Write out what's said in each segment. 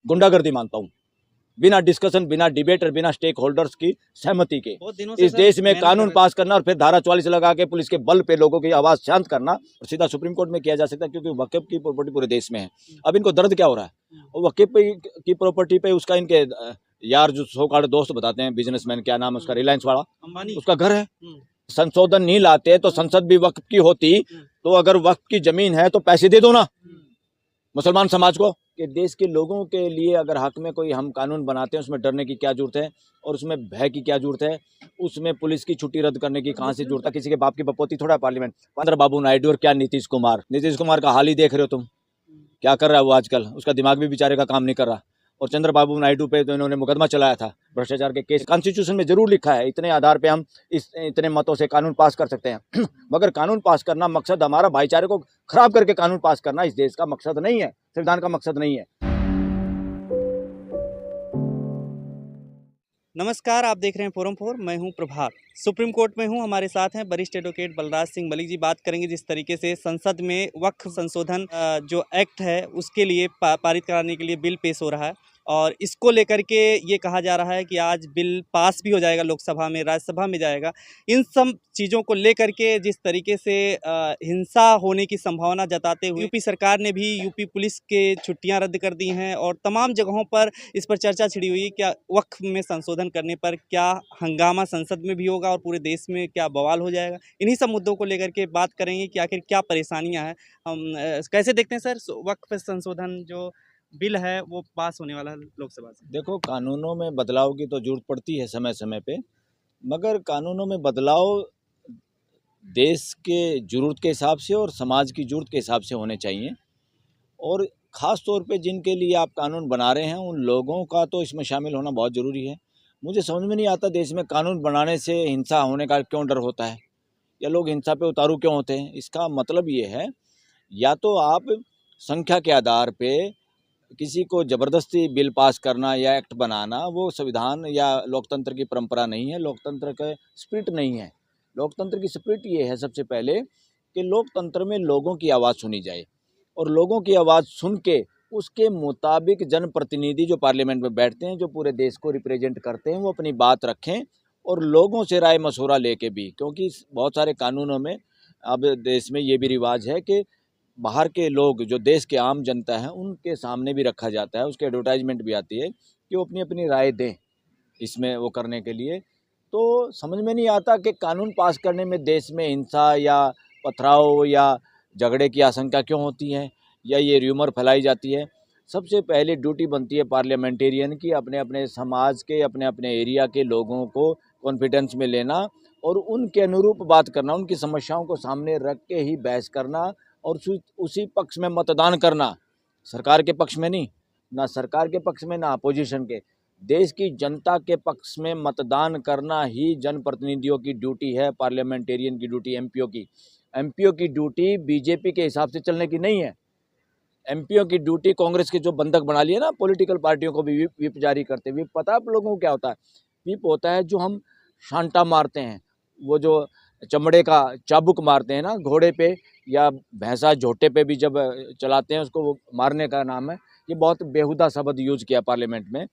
गुंडागर्दी मानता हूँ। बिना डिस्कशन, बिना डिबेट और बिना स्टेक होल्डर्स की सहमति के इस देश में कानून पास करना और फिर धारा 44 लगा के पुलिस के बल पे लोगों की आवाज शांत करना और सीधा सुप्रीम कोर्ट में किया जा सकता है, क्योंकि वकीफ की प्रॉपर्टी पूरे देश में है। अब इनको दर्द क्या हो रहा है? और वकीफ की प्रॉपर्टी पे उसका इनके यार जो सो कॉल्ड दोस्त बताते हैं, बिजनेसमैन, क्या नाम है उसका, रिलायंस वाला, उसका घर है। संशोधन नहीं लाते तो संसद भी वक्फ की होती, तो अगर वक्फ की जमीन है तो पैसे दे दो ना मुसलमान समाज को। कि देश के लोगों के लिए अगर हक में कोई हम कानून बनाते हैं, उसमें डरने की क्या जरूरत है और उसमें भय की क्या जरूरत है? उसमें पुलिस की छुट्टी रद्द करने की कहाँ से जरूरत है? किसी के बाप की बपोती थोड़ा पार्लियामेंट। चंद्रबाबू नायडू और क्या नीतीश कुमार का हाल ही देख रहे हो तुम, क्या कर रहा है वो आजकल। उसका दिमाग भी बेचारे का काम नहीं कर रहा। और चंद्रबाबू नायडू पे तो इन्होंने मुकदमा चलाया था भ्रष्टाचार के केस। कॉन्स्टिट्यूशन में जरूर लिखा है इतने आधार पे हम इतने मतों से कानून पास कर सकते हैं मगर कानून पास करना मकसद हमारा भाईचारे को खराब करके कानून पास करना इस देश का मकसद नहीं है, संविधान का मकसद नहीं है। नमस्कार, आप देख रहे हैं फोरम 4। मैं हूं प्रभात, सुप्रीम कोर्ट में हूं। हमारे साथ हैं वरिष्ठ एडवोकेट बलराज सिंह मलिक जी। बात करेंगे जिस तरीके से संसद में वक्फ संशोधन जो एक्ट है उसके लिए पारित कराने के लिए बिल पेश हो रहा है और इसको लेकर के ये कहा जा रहा है कि आज बिल पास भी हो जाएगा, लोकसभा में, राज्यसभा में जाएगा। इन सब चीज़ों को लेकर के जिस तरीके से हिंसा होने की संभावना जताते हुए यूपी सरकार ने भी यूपी पुलिस के छुट्टियां रद्द कर दी हैं और तमाम जगहों पर इस पर चर्चा छिड़ी हुई है। क्या वक्फ में संशोधन करने पर क्या हंगामा संसद में भी होगा और पूरे देश में क्या बवाल हो जाएगा? इन्हीं सब मुद्दों को लेकर के बात करेंगे कि आखिर क्या परेशानियां हैं। हम कैसे देखते हैं सर वक्फ संशोधन जो बिल है वो पास होने वाला है लोकसभा से? देखो, कानूनों में बदलाव की तो जरूरत पड़ती है समय समय पे, मगर कानूनों में बदलाव देश के जरूरत के हिसाब से और समाज की जरूरत के हिसाब से होने चाहिए। और ख़ास तौर पे जिनके लिए आप कानून बना रहे हैं उन लोगों का तो इसमें शामिल होना बहुत ज़रूरी है। मुझे समझ में नहीं आता देश में कानून बनाने से हिंसा होने का क्यों डर होता है या लोग हिंसा पे उतारू क्यों होते हैं। इसका मतलब ये है, या तो आप संख्या के आधार पे किसी को ज़बरदस्ती बिल पास करना या एक्ट बनाना, वो संविधान या लोकतंत्र की परंपरा नहीं है, लोकतंत्र का स्पिरिट नहीं है। लोकतंत्र की स्पिरिट ये है सबसे पहले कि लोकतंत्र में लोगों की आवाज़ सुनी जाए और लोगों की आवाज़ सुन के उसके मुताबिक जनप्रतिनिधि जो पार्लियामेंट में बैठते हैं, जो पूरे देश को रिप्रेजेंट करते हैं, वो अपनी बात रखें और लोगों से राय मशवरा लेके भी। क्योंकि बहुत सारे कानूनों में अब देश में ये भी रिवाज है कि बाहर के लोग जो देश के आम जनता है उनके सामने भी रखा जाता है, उसके एडवर्टाइजमेंट भी आती है कि वो अपनी अपनी राय दें इसमें वो करने के लिए। तो समझ में नहीं आता कि कानून पास करने में देश में हिंसा या पथराव या झगड़े की आशंका क्यों होती है या ये र्यूमर फैलाई जाती है। सबसे पहले ड्यूटी बनती है पार्लियामेंटेरियन की अपने अपने समाज के, अपने अपने एरिया के लोगों को कॉन्फिडेंस में लेना और उनके अनुरूप बात करना, उनकी समस्याओं को सामने रख के ही बहस करना और उसी पक्ष में मतदान करना। सरकार के पक्ष में नहीं, ना सरकार के पक्ष में ना अपोजिशन के, देश की जनता के पक्ष में मतदान करना ही जनप्रतिनिधियों की ड्यूटी है, पार्लियामेंटेरियन की ड्यूटी, एमपीओ की ड्यूटी बीजेपी के हिसाब से चलने की नहीं है। एमपीओ की ड्यूटी कांग्रेस के जो बंधक बना लिए ना पॉलिटिकल पार्टियों को भी विप जारी करते। विप पता है आप लोगों को क्या होता है? विप होता है जो हम शांटा मारते हैं, वो जो चमड़े का चाबुक मारते हैं ना घोड़े पे या भैंसा झोटे पे भी जब चलाते हैं, उसको वो मारने का नाम है। ये बहुत बेहुदा शब्द यूज किया पार्लियामेंट में।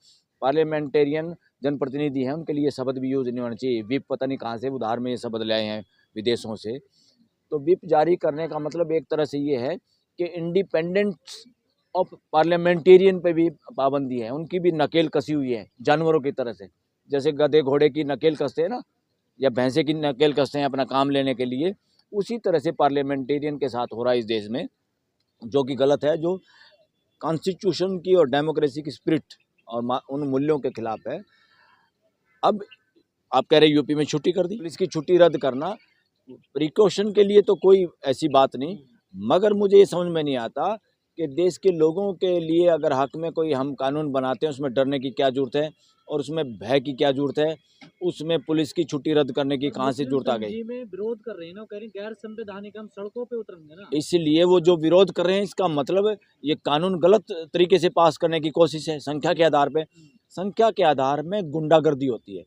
पार्लियामेंटेरियन जनप्रतिनिधि हैं, उनके लिए शब्द भी यूज नहीं होना चाहिए। विप पता नहीं कहाँ से उधार में ये शब्द लाए हैं विदेशों से। तो विप जारी करने का मतलब एक तरह से ये है कि इंडिपेंडेंस ऑफ पार्लियामेंटेरियन पे भी पाबंदी है, उनकी भी नकेल कसी हुई है जानवरों की तरह से। जैसे गधे घोड़े की नकेल कसते हैं ना, या भैंसे की नकेल कसते हैं अपना काम लेने के लिए, उसी तरह से पार्लियामेंटेरियन के साथ हो रहा है इस देश में, जो कि गलत है, जो कॉन्स्टिट्यूशन की और डेमोक्रेसी की स्पिरिट और उन मूल्यों के खिलाफ है। अब आप कह रहे यूपी में छुट्टी कर दी, पुलिस की छुट्टी रद्द करना प्रिकॉशन के लिए तो कोई ऐसी बात नहीं, मगर मुझे ये समझ में नहीं आता कि देश के लोगों के लिए अगर हक में कोई हम कानून बनाते हैं उसमें डरने की क्या जरूरत है और उसमें भय की क्या जरूरत है, उसमें पुलिस की छुट्टी रद्द करने की कहाँ से जरूरत आ गई? में विरोध कर रहे हैं ना, कह रहे हैं गैर संवैधानिक, हम सड़कों पे उतरेंगे ना। इसलिए वो जो विरोध कर रहे हैं इसका मतलब ये कानून गलत तरीके से पास करने की कोशिश है, संख्या के आधार पे। संख्या के आधार में गुंडागर्दी होती है।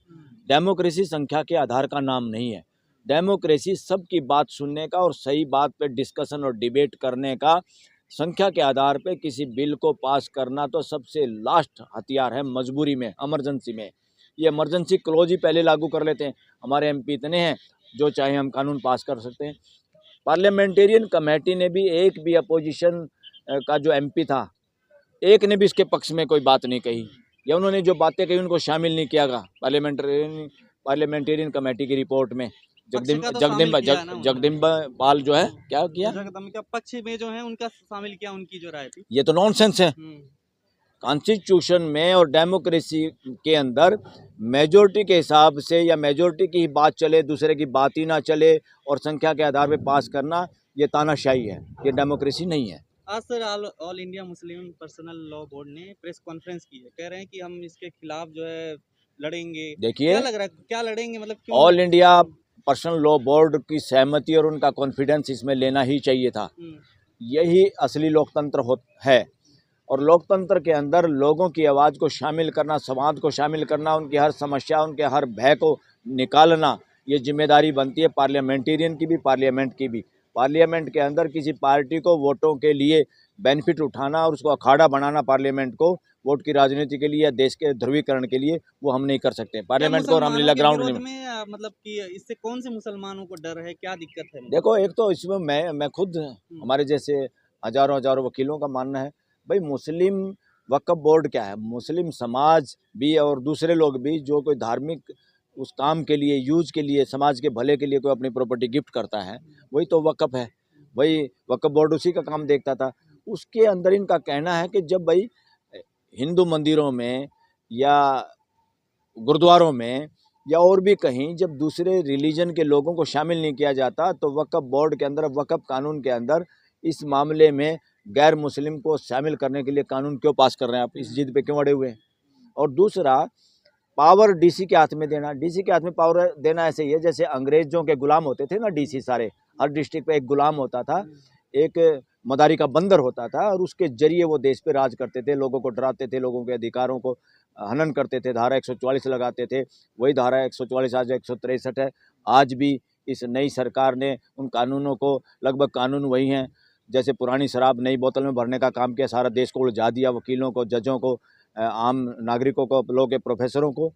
डेमोक्रेसी संख्या के आधार का नाम नहीं है। डेमोक्रेसी सबकी बात सुनने का और सही बात पे डिस्कशन और डिबेट करने का संख्या के आधार पे किसी बिल को पास करना तो सबसे लास्ट हथियार है मजबूरी में, इमरजेंसी में। ये इमरजेंसी क्लॉज ही पहले लागू कर लेते हैं। हमारे एमपी इतने हैं जो चाहे हम कानून पास कर सकते हैं। पार्लियामेंटेरियन कमेटी ने भी एक भी अपोजिशन का जो एमपी था, एक ने भी इसके पक्ष में कोई बात नहीं कही, या उन्होंने जो बातें कही उनको शामिल नहीं किया गया पार्लियामेंटेरियन कमेटी की रिपोर्ट में। जगदम्बा पाल जो है क्या किया, जगदम्बिका पक्ष में जो है उनका शामिल किया, उनकी जो राय थी। ये तो नॉनसेंस है। कॉन्स्टिट्यूशन में और डेमोक्रेसी के अंदर मेजोरिटी के हिसाब से या मेजोरिटी की ही बात चले, दूसरे की बात ही ना चले और संख्या के आधार पर पास करना, ये तानाशाही है, ये डेमोक्रेसी नहीं है। आज sir all India Muslim personal law board ने प्रेस कॉन्फ्रेंस की है, कह रहे हैं कि हम इसके खिलाफ जो है लड़ेंगे। देखिए, क्या लग रहा है, क्या लड़ेंगे, मतलब क्यों? All India personal law board की सहमति और उनका कॉन्फिडेंस इसमें लेना ही चाहिए था। यही असली लोकतंत्र है। और लोकतंत्र के अंदर लोगों की आवाज़ को शामिल करना, समाज को शामिल करना, उनकी हर समस्या, उनके हर भय को निकालना, ये जिम्मेदारी बनती है पार्लियामेंटेरियन की भी, पार्लियामेंट की भी। पार्लियामेंट के अंदर किसी पार्टी को वोटों के लिए बेनिफिट उठाना और उसको अखाड़ा बनाना पार्लियामेंट को वोट की राजनीति के लिए या देश के ध्रुवीकरण के लिए, वो हम नहीं कर सकते। पार्लियामेंट को रामलीला ग्राउंड में मतलब कि इससे कौन से मुसलमानों को डर है, क्या दिक्कत है? देखो, एक तो इसमें मैं खुद, हमारे जैसे हजारों हजारों वकीलों का मानना है, भाई मुस्लिम वक्फ बोर्ड क्या है, मुस्लिम समाज भी और दूसरे लोग भी जो कोई धार्मिक उस काम के लिए, यूज के लिए, समाज के भले के लिए कोई अपनी प्रॉपर्टी गिफ्ट करता है, वही तो वक्फ है। वही वक्फ बोर्ड उसी का काम देखता था। उसके अंदर इनका कहना है कि जब भाई हिंदू मंदिरों में या गुरुद्वारों में या और भी कहीं जब दूसरे रिलीजन के लोगों को शामिल नहीं किया जाता, तो वक्फ बोर्ड के अंदर, वक्फ कानून के अंदर इस मामले में गैर मुस्लिम को शामिल करने के लिए कानून क्यों पास कर रहे हैं आप? इस जिद पे क्यों अड़े हुए हैं? और दूसरा, पावर डीसी के हाथ में देना। डीसी के हाथ में पावर देना ऐसे ही है जैसे अंग्रेजों के गुलाम होते थे ना डीसी सारे, हर डिस्ट्रिक्ट पे एक गुलाम होता था, एक मदारी का बंदर होता था, और उसके जरिए वो देश पे राज करते थे, लोगों को डराते थे, लोगों के अधिकारों को हनन करते थे, धारा 144 लगाते थे। वही धारा 144 आज 163 है। आज भी इस नई सरकार ने उन कानूनों को, लगभग कानून वही हैं जैसे पुरानी शराब नई बोतल में भरने का काम किया, सारा देश को उलझा दिया, वकीलों को, जजों को, आम नागरिकों को, लोगों के प्रोफेसरों को,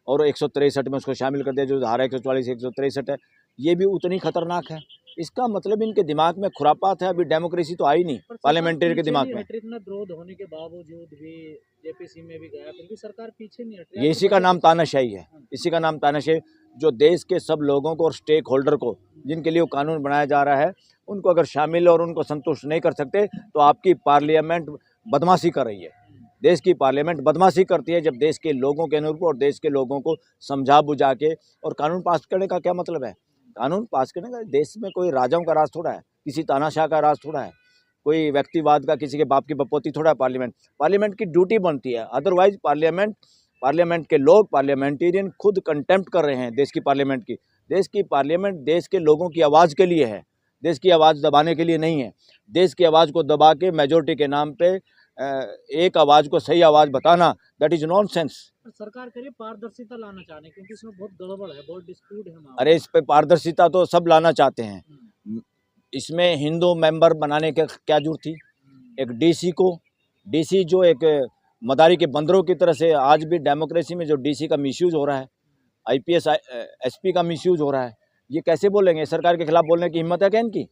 और 163 में उसको शामिल कर दिया जो धारा 144 163 है। ये भी उतनी खतरनाक है। इसका मतलब इनके दिमाग में खुरापात है। अभी डेमोक्रेसी तो आई नहीं पार्लियामेंटेरी के दिमाग में। इतना विरोध होने के बावजूद भी जेपीसी में भी गया, फिर भी सरकार पीछे नहीं हट रही। ये इसी का नाम तानाशाही है, इसी का नाम तानाशाही। जो देश के सब लोगों को और स्टेक होल्डर को, जिनके लिए वो कानून बनाया जा रहा है, उनको अगर शामिल और उनको संतुष्ट नहीं कर सकते, तो आपकी पार्लियामेंट बदमाशी कर रही है। देश की पार्लियामेंट बदमाशी करती है जब देश के लोगों के अनुरूप और देश के लोगों को समझा बुझा के। और कानून पास करने का क्या मतलब है? कानून पास करने का, देश में कोई राजाओं का राज थोड़ा है, किसी तानाशाह का राज थोड़ा है, कोई व्यक्तिवाद का, किसी के बाप की बपोती थोड़ा है। पार्लियामेंट की ड्यूटी बनती है। अदरवाइज पार्लियामेंट के लोग, पार्लियामेंटेरियन खुद कंटेम्प्ट कर रहे हैं देश की पार्लियामेंट की। देश की पार्लियामेंट देश के लोगों की आवाज़ के लिए है, देश की आवाज़ दबाने के लिए नहीं है। देश की आवाज़ को दबा के मेजोरिटी के नाम पे एक आवाज़ को सही आवाज़ बताना, दैट इज नॉनसेंस। सरकार करे पारदर्शिता लाना चाहने, क्योंकि इसमें बहुत गड़बड़ है, बहुत डिस्प्यूट है। अरे इस पे पारदर्शिता तो सब लाना चाहते हैं। इसमें हिंदू मेंबर बनाने के क्या जरूरत थी? एक डीसी जो एक मदारी के बंदरों की तरह से, आज भी डेमोक्रेसी में जो डीसी का मिसयूज हो रहा है, आईपीएस एसपी का मिसयूज हो रहा है, ये कैसे बोलेंगे? सरकार के खिलाफ बोलने की हिम्मत है क्या इनकी?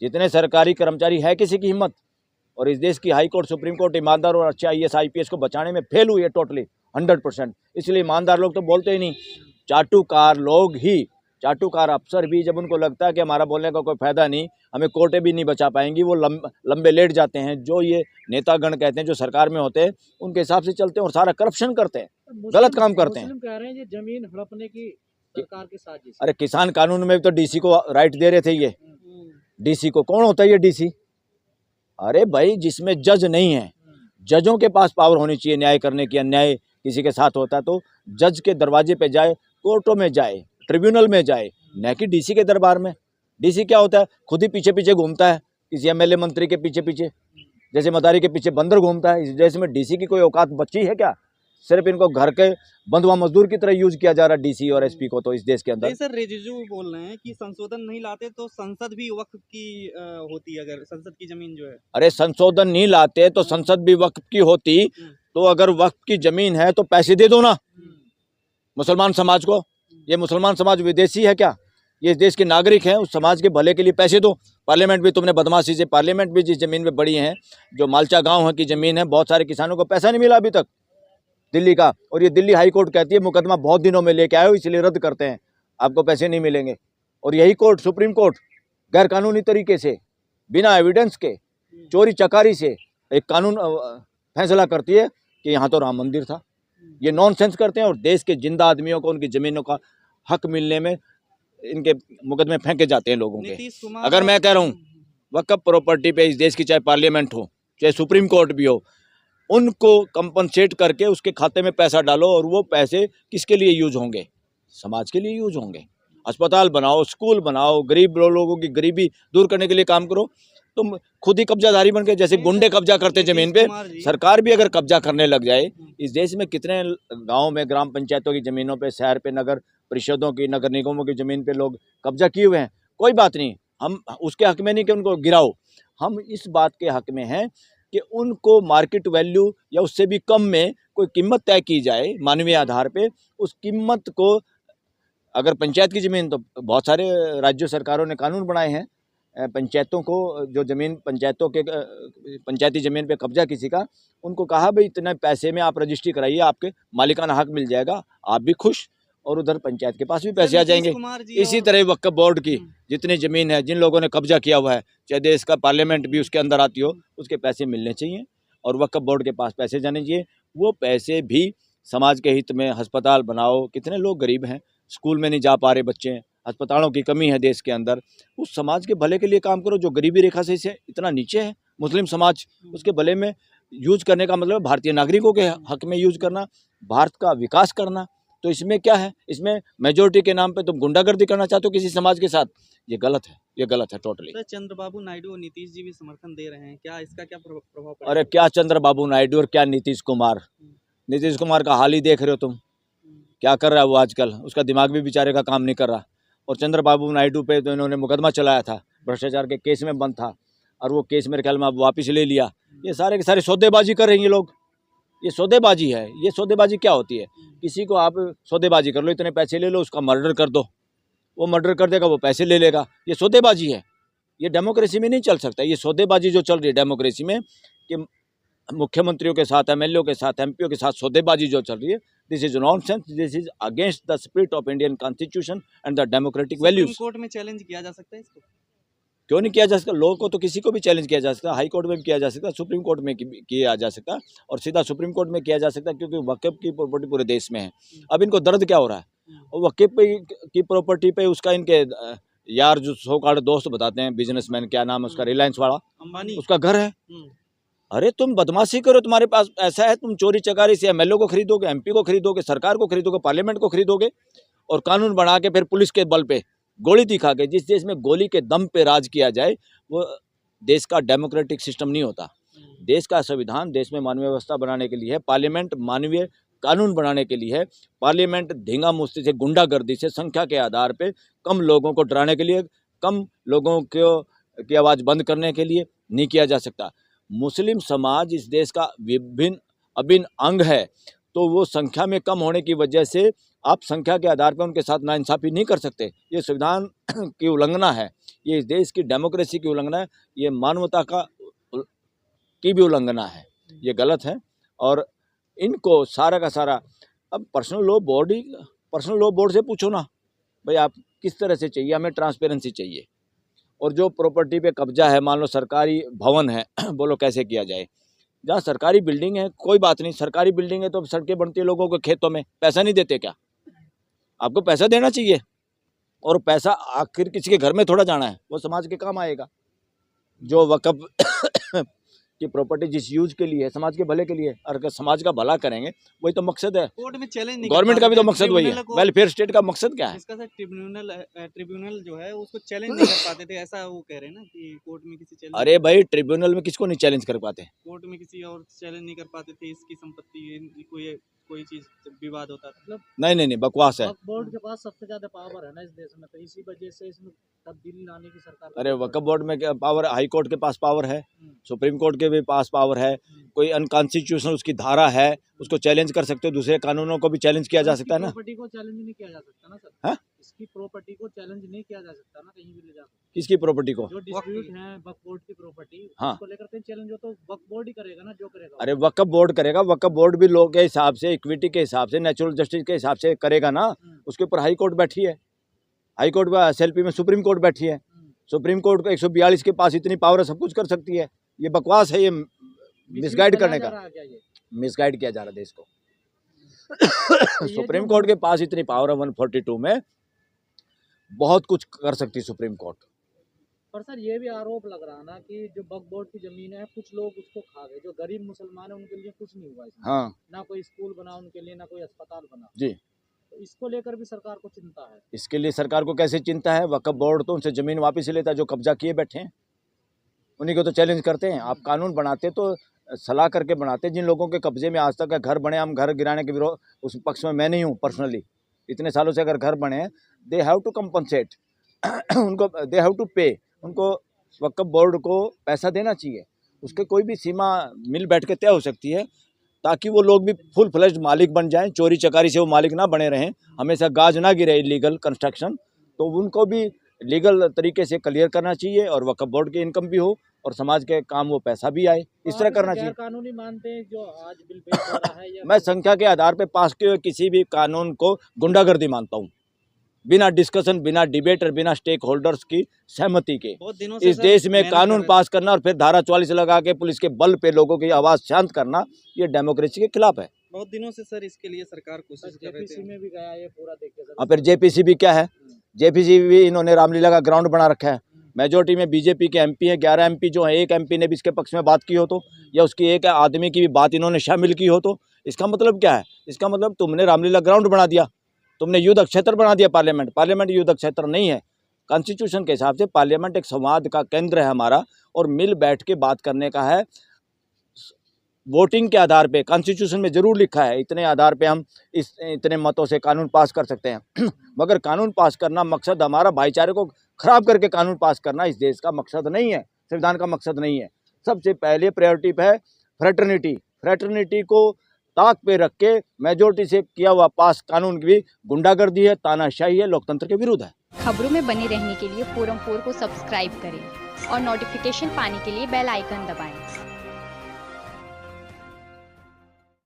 जितने सरकारी कर्मचारी है किसी की हिम्मत? और इस देश की हाई कोर्ट, सुप्रीम कोर्ट ईमानदार और अच्छे आईएएस आईपीएस को बचाने में फेल हुई है टोटली 100%। इसलिए ईमानदार लोग तो बोलते ही नहीं। चाटुकार अफसर भी जब उनको लगता है कि हमारा बोलने का कोई फायदा नहीं, हमें कोर्टें भी नहीं बचा पाएंगी, वो लंबे लेट जाते हैं। जो ये नेतागण कहते हैं, जो सरकार में होते हैं, उनके हिसाब से चलते हैं और सारा करप्शन करते हैं, गलत काम करते हैं। कह रहे हैं ये जमीन हड़पने की सरकार की साजिश। अरे किसान कानून में भी तो डीसी को राइट दे रहे थे। ये डीसी को कौन होता है ये डीसी? अरे भाई, जिसमें जज नहीं है, जजों के पास पावर होनी चाहिए न्याय करने की। अन्याय किसी के साथ होता है तो जज के दरवाजे पे जाए, कोर्टों में जाए, ट्रिब्यूनल में जाए, न कि डीसी के दरबार में। डीसी क्या होता है? खुद ही पीछे पीछे घूमता है, किसी एमएलए मंत्री के पीछे पीछे, जैसे मदारी के पीछे बंदर घूमता है। इस देश में डीसी की कोई औकात बची है क्या? सिर्फ इनको घर के बंधुआ मजदूर की तरह यूज किया जा रहा है डीसी और एसपी को तो इस देश के अंदर। नहीं सर, रिजिजू बोल रहे हैं कि संशोधन नहीं लाते तो संसद भी वक्फ की होती है, अगर संसद की जमीन जो है। अरे संशोधन नहीं लाते तो संसद भी वक्फ की होती, तो अगर वक्फ की जमीन है तो पैसे दे दो ना मुसलमान समाज को। ये मुसलमान समाज विदेशी है क्या? ये इस देश के नागरिक हैं, उस समाज के भले के लिए पैसे दो। पार्लियामेंट भी तुमने बदमाशी से, पार्लियामेंट भी जिस जमीन पे बड़ी है, जो मालचा गांव की जमीन है, बहुत सारे किसानों को पैसा नहीं मिला अभी तक दिल्ली का, और ये दिल्ली हाई कोर्ट कहती है मुकदमा बहुत दिनों में लेके आए हो इसलिए रद्द करते हैं, आपको पैसे नहीं मिलेंगे। और यही कोर्ट, सुप्रीम कोर्ट, गैर कानूनी तरीके से बिना एविडेंस के चोरी चकारी से एक कानून फैसला करती है कि यहाँ तो राम मंदिर था। ये नॉनसेंस करते हैं और देश के जिंदा आदमियों को उनकी ज़मीनों का हक मिलने में इनके मुकदमे फेंके जाते हैं लोगों के। अगर मैं कह रहा हूँ वक्फ प्रॉपर्टी पे इस देश की चाहे पार्लियामेंट हो चाहे सुप्रीम कोर्ट भी हो, उनको कंपनसेट करके उसके खाते में पैसा डालो, और वो पैसे किसके लिए यूज होंगे? समाज के लिए यूज होंगे। अस्पताल बनाओ, स्कूल बनाओ, गरीब लोगों की गरीबी दूर करने के लिए काम करो। तुम खुद ही कब्जाधारी बन के, जैसे गुंडे कब्जा करते जमीन पे, सरकार भी अगर कब्जा करने लग जाए। इस देश में कितने गाँव में ग्राम पंचायतों की ज़मीनों पे, शहर पे, नगर परिषदों की, नगर निगमों की ज़मीन पे लोग कब्जा किए हुए हैं। कोई बात नहीं, हम उसके हक में नहीं कि उनको गिराओ, हम इस बात के हक में हैं कि उनको मार्केट वैल्यू या उससे भी कम में कोई कीमत तय की जाए मानवीय आधार पे। उस कीमत को, अगर पंचायत की ज़मीन, तो बहुत सारे राज्य सरकारों ने कानून बनाए हैं, पंचायतों को जो ज़मीन पंचायतों के पंचायती ज़मीन पे कब्जा किसी का, उनको कहा भाई इतने पैसे में आप रजिस्ट्री कराइए, आपके मालिकाना हक मिल जाएगा, आप भी खुश और उधर पंचायत के पास भी पैसे आ जाएंगे। इसी तरह वक्फ बोर्ड की जितनी ज़मीन है, जिन लोगों ने कब्जा किया हुआ है, चाहे देश का पार्लियामेंट भी उसके अंदर आती हो, उसके पैसे मिलने चाहिए और वक्फ बोर्ड के पास पैसे जाने चाहिए। वो पैसे भी समाज के हित में, अस्पताल बनाओ, कितने लोग गरीब हैं, स्कूल में नहीं जा पा रहे बच्चे, अस्पतालों की कमी है देश के अंदर, उस समाज के भले के लिए काम करो जो गरीबी रेखा से इतना नीचे है मुस्लिम समाज। उसके भले में यूज करने का मतलब भारतीय नागरिकों के हक में यूज करना, भारत का विकास करना। तो इसमें क्या है? इसमें मेजोरिटी के नाम पे तुम गुंडागर्दी करना चाहते हो किसी समाज के साथ, ये गलत है, ये गलत है टोटली। सर, चंद्रबाबू नायडू और नीतीश जी भी समर्थन दे रहे हैं, क्या इसका क्या प्रभाव पड़ेगा? अरे क्या चंद्रबाबू नायडू और क्या नीतीश कुमार? नीतीश कुमार का हाल ही देख रहे हो तुम, क्या कर रहा है वो आजकल, उसका दिमाग भी बेचारे का काम नहीं कर रहा। और चंद्रबाबू नायडू पे तो इन्होंने मुकदमा चलाया था, भ्रष्टाचार के केस में बंद था, और वो केस मेरे ख्याल में अब वापस ले लिया। ये सारे के सारे सौदेबाजी कर रहे हैं ये लोग, ये सौदेबाजी है। ये सौदेबाजी क्या होती है? किसी को आप सौदेबाजी कर लो, इतने पैसे ले लो, उसका मर्डर कर दो, वो मर्डर कर देगा, वो पैसे ले लेगा, ये सौदेबाजी है। ये डेमोक्रेसी में नहीं चल सकता। ये सौदेबाजी जो चल रही है डेमोक्रेसी में, कि मुख्यमंत्रियों के साथ, एमएलए के साथ, एमपीओ के साथ सौदेबाजी जो चल रही है, this is nonsense, this is against the spirit of Indian constitution and the democratic values. Supreme court में चैलेंज किया जा सकता है इसको? क्यों नहीं किया जा सकता? लोगों को तो किसी को भी चैलेंज किया जा सकता है, हाई कोर्ट में भी किया जा सकता है, सुप्रीम कोर्ट में किया जा सकता है, और सीधा सुप्रीम कोर्ट में किया जा सकता है, क्योंकि वक्फ की प्रॉपर्टी पूरे देश में है। अब इनको दर्द क्या हो रहा है? और वक्फ की प्रॉपर्टी पे उसका, इनके यार जो सो कॉल्ड दोस्त बताते हैं, बिजनेसमैन, क्या नाम है उसका, रिलायंस वाला, अंबानी, उसका घर है। अरे तुम बदमाशी करो, तुम्हारे पास ऐसा है, तुम चोरी चकारी से एमएलए को खरीदोगे, एमपी को खरीदोगे, सरकार को खरीदोगे, पार्लियामेंट को खरीदोगे, और कानून बना के फिर पुलिस के बल पे गोली दिखा के, जिस देश में गोली के दम पे राज किया जाए, वो देश का डेमोक्रेटिक सिस्टम नहीं होता। देश का संविधान देश में मानवीय व्यवस्था बनाने के लिए है, पार्लियामेंट मानवीय कानून बनाने के लिए है, पार्लियामेंट धींगा मुस्ती से, गुंडागर्दी से, संख्या के आधार पे कम लोगों को डराने के लिए, कम लोगों की आवाज़ बंद करने के लिए नहीं किया जा सकता। मुस्लिम समाज इस देश का अभिन्न अंग है, तो वो संख्या में कम होने की वजह से आप संख्या के आधार पर उनके साथ नाइंसाफ़ी नहीं कर सकते। ये संविधान की उल्लंघना है, ये इस देश की डेमोक्रेसी की उल्लंघना है, ये मानवता की भी उल्लंघना है, ये गलत है। और इनको सारा का सारा, अब पर्सनल लॉ बोर्ड से पूछो ना भाई, आप किस तरह से चाहिए, हमें ट्रांसपेरेंसी चाहिए। और जो प्रॉपर्टी पे कब्जा है, मान लो सरकारी भवन है, बोलो कैसे किया जाए? जहाँ सरकारी बिल्डिंग है कोई बात नहीं, सरकारी बिल्डिंग है तो सड़कें बनती है लोगों के खेतों में, पैसा नहीं देते क्या? आपको पैसा देना चाहिए, और पैसा आखिर किसी के घर में थोड़ा जाना है, वो समाज के काम आएगा। जो वक्फ कि प्रॉपर्टी जिस यूज के लिए है, समाज के भले के लिए, और अगर समाज का भला करेंगे वही तो मकसद है। कोर्ट में चैलेंज नहीं गवर्नमेंट का भी तो मकसद वही है, वेलफेयर स्टेट का मकसद क्या है? इसका सर ट्रिब्यूनल जो है उसको चैलेंज नहीं कर पाते थे, ऐसा वो कह रहे हैं ना कि कोर्ट में किसी चैलेंज, अरे भाई ट्रिब्यूनल में किसको नहीं चैलेंज कर पाते? कोर्ट में किसी और चैलेंज नहीं कर पाते थे, इसकी संपत्ति कोई चीज विवाद होता था। मतलब नहीं, बकवास है। वक्फ बोर्ड के पास सबसे ज्यादा पावर है ना इस देश में, तो इसी वजह से इसमें तब्दीली लाने की सरकार को अरे जरूरत वक्फ बोर्ड में क्या पावर? हाई कोर्ट के पास पावर है, हम्म। सुप्रीम कोर्ट के भी पास पावर है। कोई अनकॉन्स्टिट्यूशनल उसकी धारा है, उसको चैलेंज कर सकते हो, दूसरे कानूनों को भी चैलेंज किया जा सकता है ना। प्रॉपर्टी को चैलेंज नहीं किया जा सकता ना सर। हाँ? इसकी प्रॉपर्टी को चैलेंज नहीं किया जा सकता ना कहीं भी ले जाकर। किसकी प्रॉपर्टी को? जो डिस्प्यूट है वक्फ बोर्ड की प्रॉपर्टी, हाँ। उसको लेकर कहीं चैलेंज हो तो वक्फ बोर्ड ही करेगा ना, जो करेगा। अरे वक्फ बोर्ड करेगा, वक्फ बोर्ड भी लोग के हिसाब से, इक्विटी के हिसाब से, नेचुरल जस्टिस के हिसाब से करेगा ना। उसके ऊपर हाई कोर्ट बैठी है, हाई कोर्ट में SLP में सुप्रीम कोर्ट बैठी है। सुप्रीम कोर्ट को 142 के पास इतनी पावर है, सब कुछ कर सकती है। ये बकवास है, ये मिसगाइड करने का, मिसगाइड किया जा रहा है देश को। सुप्रीम कोर्ट के पास इतनी पावर है 142 में, बहुत कुछ कर सकती है सुप्रीम कोर्ट। पर सर ये भी आरोप लग रहा ना कि जो वक्फ बोर्ड की जमीन है कुछ लोग उसको खा गए, जो गरीब मुसलमान है उनके लिए कुछ नहीं हुआ इसमें। हाँ ना कोई स्कूल बना उनके लिए, ना कोई अस्पताल बना जी। तो इसको लेकर भी सरकार को चिंता है। इसके लिए सरकार को कैसे चिंता है? वक्फ बोर्ड तो उनसे ज़मीन वापस लेता है जो कब्जा किए बैठे हैं, उन्हीं को तो चैलेंज करते हैं। आप कानून बनाते तो सलाह करके बनाते। जिन लोगों के कब्जे में आज तक है घर बने, हम घर गिराने के विरोध उस पक्ष में मैं नहीं हूँ पर्सनली। इतने सालों से अगर घर बने हैं, दे हैव टू कंपनसेट उनको, दे हैव टू पे, उनको वक्फ बोर्ड को पैसा देना चाहिए। उसके कोई भी सीमा मिल बैठ के तय हो सकती है, ताकि वो लोग भी फुल फ्लेज्ड मालिक बन जाएं। चोरी चकारी से वो मालिक ना बने रहें, हमेशा गाज ना गिरे इलीगल कंस्ट्रक्शन। तो उनको भी लीगल तरीके से क्लियर करना चाहिए, और वक्फ बोर्ड की इनकम भी हो और समाज के काम वो पैसा भी आए, इस तरह करना चाहिए। कानूनी मानते हैं जो आज बिल पेश हो रहा है या मैं संख्या के आधार पे पास किए हुए किसी भी कानून को गुंडागर्दी मानता हूँ, बिना डिस्कशन, बिना डिबेट और बिना स्टेक होल्डर्स की सहमति के। बहुत दिनों से इस देश में कानून पास करना और फिर धारा 44 लगा के पुलिस के बल पे लोगों की आवाज़ शांत करना, ये डेमोक्रेसी के खिलाफ है। बहुत दिनों से सर इसके लिए सरकार कोशिश कर रही जेपीसी थी। में भी गया ये पूरा देख के और फिर JPCB क्या है? JPCB इन्होंने रामलीला का ग्राउंड बना रखा है। मेजोरिटी में BJP के MP हैं, 11 MP जो हैं, एक MP ने भी इसके पक्ष में बात की हो तो, या उसकी एक आदमी की भी बात इन्होंने शामिल की हो तो, इसका मतलब क्या है? इसका मतलब तुमने रामलीला ग्राउंड बना दिया, तुमने युद्ध क्षेत्र बना दिया पार्लियामेंट। पार्लियामेंट युद्ध क्षेत्र नहीं है। कॉन्स्टिट्यूशन के हिसाब से पार्लियामेंट एक संवाद का केंद्र है हमारा, और मिल बैठ के बात करने का है। वोटिंग के आधार पे कॉन्स्टिट्यूशन में ज़रूर लिखा है, इतने आधार पे हम इतने मतों से कानून पास कर सकते हैं। मगर कानून पास करना मकसद हमारा भाईचारे को ख़राब करके कानून पास करना इस देश का मकसद नहीं है, संविधान का मकसद नहीं है। सबसे पहले प्रायोरिटी पे है फ्रेटर्निटी। फ्रेटर्निटी को ताक पे रख के मेजोरिटी से किया हुआ पास कानून भी गुंडागर्दी है, तानाशाही है, लोकतंत्र के विरुद्ध है। खबरों में बने रहने के लिए फोरम 4 को सब्सक्राइब करें और नोटिफिकेशन पाने के लिए बेल आइकन दबाएं।